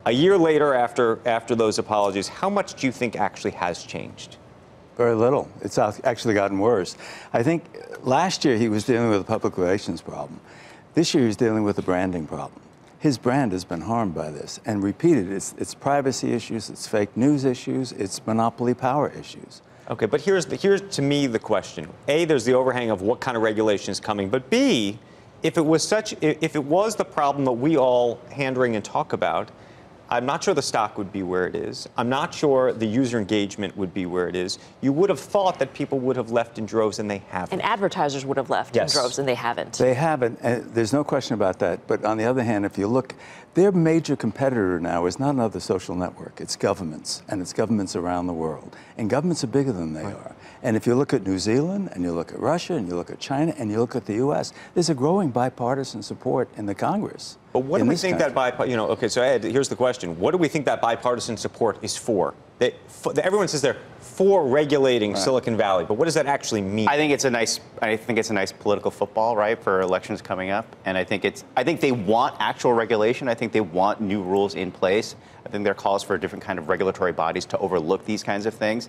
A year later, after those apologies, how much do you think actually has changed? Very little. It's actually gotten worse. I think last year he was dealing with a public relations problem. This year he's dealing with a branding problem. His brand has been harmed by this, and repeated, it's privacy issues, it's fake news issues, it's monopoly power issues. Okay, but here's to me the question. A, there's the overhang of what kind of regulation is coming, but B, if it was the problem that we all hand-wring and talk about, I'm not sure the stock would be where it is. I'm not sure the user engagement would be where it is. You would have thought that people would have left in droves, and they haven't. And advertisers would have left in droves, and they haven't. They haven't, and there's no question about that. But on the other hand, if you look, their major competitor now is not another social network. It's governments, and it's governments around the world. And governments are bigger than they are. And if you look at New Zealand, and you look at Russia, and you look at China, and you look at the U.S., there's a growing bipartisan support in the Congress. But what do we think that okay, so Ed, here's the question. What do we think that bipartisan support is for? Everyone says they're for regulating Silicon Valley, but what does that actually mean? I think it's a nice political football, right, for elections coming up. And I think they want actual regulation. I think they want new rules in place. I think there are calls for different kind of regulatory bodies to overlook these kinds of things.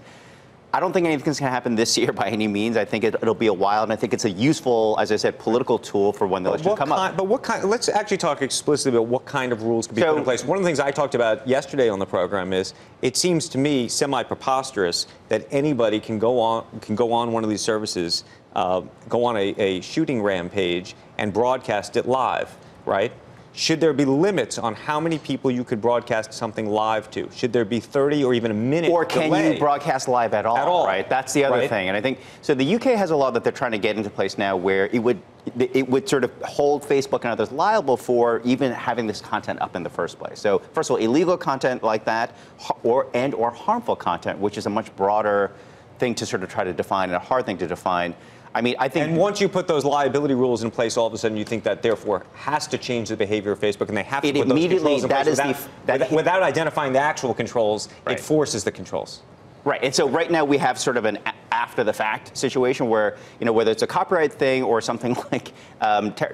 I don't think anything's going to happen this year by any means. I think it'll be a while, and I think it's a useful, as I said, political tool for when the elections come up. But what kind? Let's actually talk explicitly about what kind of rules could be put in place. One of the things I talked about yesterday on the program is it seems to me semi-preposterous that anybody can go on one of these services, go on a shooting rampage and broadcast it live, right? Should there be limits on how many people you could broadcast something live to? Should there be 30 or even a minute Or can delay? you broadcast live at all? Right? That's the other thing. And I think, so the UK has a law that they're trying to get into place now where it would sort of hold Facebook and others liable for even having this content up in the first place. So first of all, illegal content like that or harmful content, which is a much broader thing to sort of try to define and a hard thing to define. I mean, I think. And once you put those liability rules in place, all of a sudden you think that therefore has to change the behavior of Facebook, and they have to put those controls in place without identifying the actual controls. It forces the controls. Right, and so right now we have sort of an after-the-fact situation where, whether it's a copyright thing or something like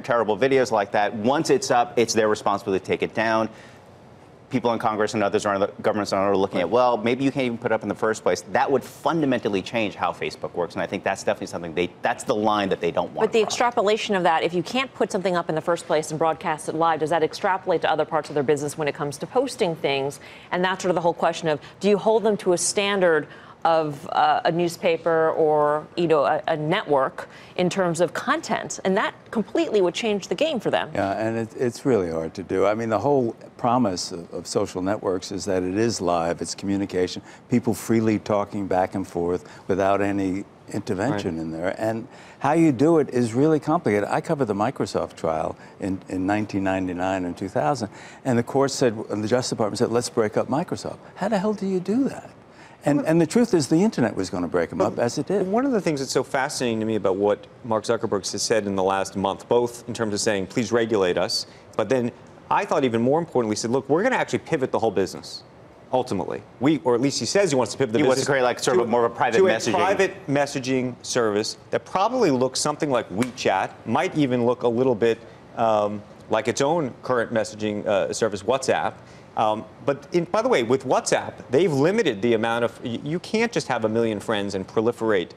terrible videos like that, once it's up, it's their responsibility to take it down. People in Congress and others around the governments are looking at, well, maybe you can't even put it up in the first place. That would fundamentally change how Facebook works, and I think that's definitely something that's the line that they don't want. But the extrapolation of that, if you can't put something up in the first place and broadcast it live, does that extrapolate to other parts of their business when it comes to posting things? And that's sort of the whole question of, do you hold them to a standard of a newspaper or a network in terms of content, and that completely would change the game for them. Yeah, and it's really hard to do. I mean, the whole promise of social networks is that it is live, it's communication, people freely talking back and forth without any intervention in there. And how you do it is really complicated. I covered the Microsoft trial in 1999 and 2000, and the court said, and the Justice Department said, let's break up Microsoft. How the hell do you do that? And the truth is the internet was going to break them up, as it did. One of the things that's so fascinating to me about what Mark Zuckerberg has said in the last month, both in terms of saying, please regulate us, but then I thought even more importantly, said, look, we're going to actually pivot the whole business, ultimately. Or at least he says he wants to pivot the business. He wants to create sort of more of a private messaging. To a private messaging service that probably looks something like WeChat, might even look a little bit like its own current messaging service, WhatsApp. But by the way, with WhatsApp, they've limited the amount of, you can't just have 1 million friends and proliferate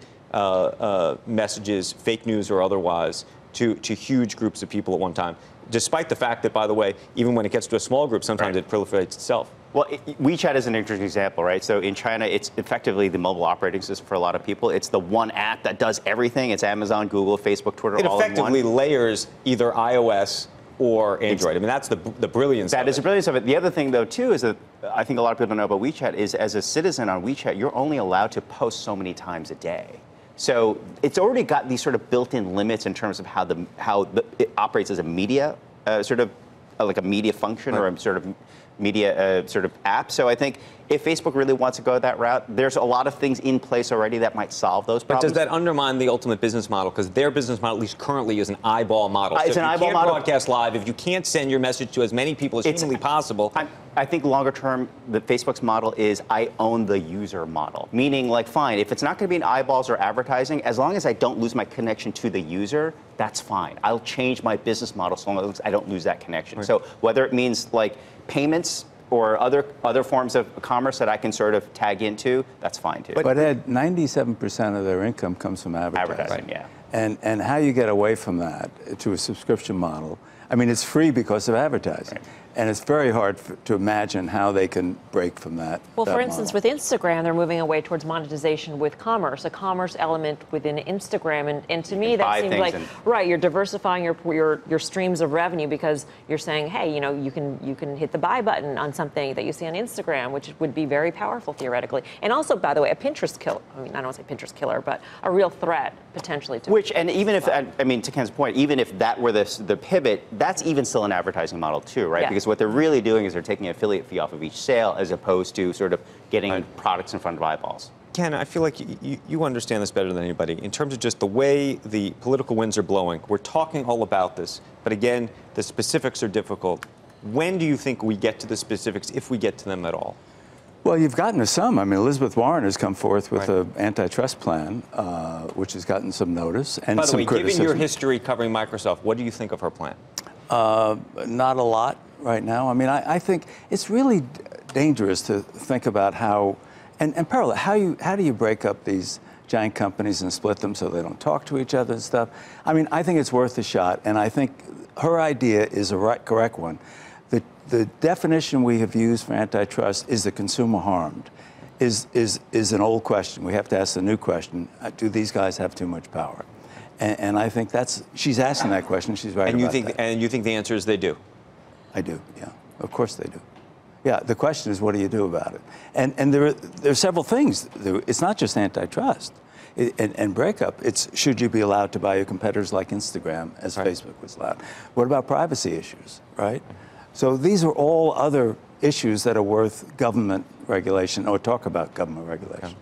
messages, fake news or otherwise, to huge groups of people at one time. Despite the fact that, by the way, even when it gets to a small group, sometimes it proliferates itself. Well, WeChat is an interesting example, right? So in China, it's effectively the mobile operating system for a lot of people. It's the one app that does everything. It's Amazon, Google, Facebook, Twitter, all in one. It effectively layers either iOS or Android. I mean, that's the brilliance of it. That is the brilliance of it. The other thing, though, too, is that I think a lot of people don't know about WeChat is as a citizen on WeChat, you're only allowed to post so many times a day. So it's already got these sort of built-in limits in terms of how it operates as a media, sort of like a media function or a sort of media sort of app. So I think if Facebook really wants to go that route, there's a lot of things in place already that might solve those problems. But does that undermine the ultimate business model? Because their business model, at least currently, is an eyeball model. It's an eyeball model. If you can't broadcast live, if you can't send your message to as many people as humanly possible. I think longer term, the Facebook's model is I own the user model. Meaning, like, fine, if it's not going to be in eyeballs or advertising, as long as I don't lose my connection to the user, that's fine. I'll change my business model so long as I don't lose that connection. Right. So whether it means like payments or other forms of commerce that I can sort of tag into, that's fine too. But Ed, 97% of their income comes from advertising. Advertising, yeah. And how you get away from that to a subscription model, I mean, it's free because of advertising. Right. And it's very hard to imagine how they can break from that. Well, that for instance, model. with Instagram, they're moving away towards monetization with commerce, a commerce element within Instagram. And to me, that seems like, right, you're diversifying your streams of revenue because you're saying, hey, you know, you can hit the buy button on something that you see on Instagram, which would be very powerful theoretically. And also, by the way, a Pinterest killer, I mean, I don't want to say Pinterest killer, but a real threat potentially to Which, and even if, I mean, to Ken's point, even if that were the pivot, that's even still an advertising model too, right? Yeah. Because what they're really doing is they're taking an affiliate fee off of each sale as opposed to sort of getting products in front of eyeballs. Ken, I feel like you understand this better than anybody. In terms of just the way the political winds are blowing, we're talking all about this, but again, the specifics are difficult. When do you think we get to the specifics, if we get to them at all? Well, you've gotten to some. I mean, Elizabeth Warren has come forth with an antitrust plan, which has gotten some notice and By the some way, criticism. given your history covering Microsoft, what do you think of her plan? Not a lot right now. I mean, I think it's really dangerous to think about how, and parallel, how do you break up these giant companies and split them so they don't talk to each other and stuff? I mean, I think it's worth a shot, and I think her idea is a correct one. The definition we have used for antitrust is the consumer harmed, is an old question. We have to ask the new question: do these guys have too much power? And I think she's asking that question. She's right about that. And you think the answer is they do? I do, yeah. Of course they do. Yeah, the question is, what do you do about it? And there are several things. It's not just antitrust and breakup. It's should you be allowed to buy your competitors like Instagram, as Facebook was allowed? What about privacy issues, right? So these are all other issues that are worth government regulation or talk about government regulation.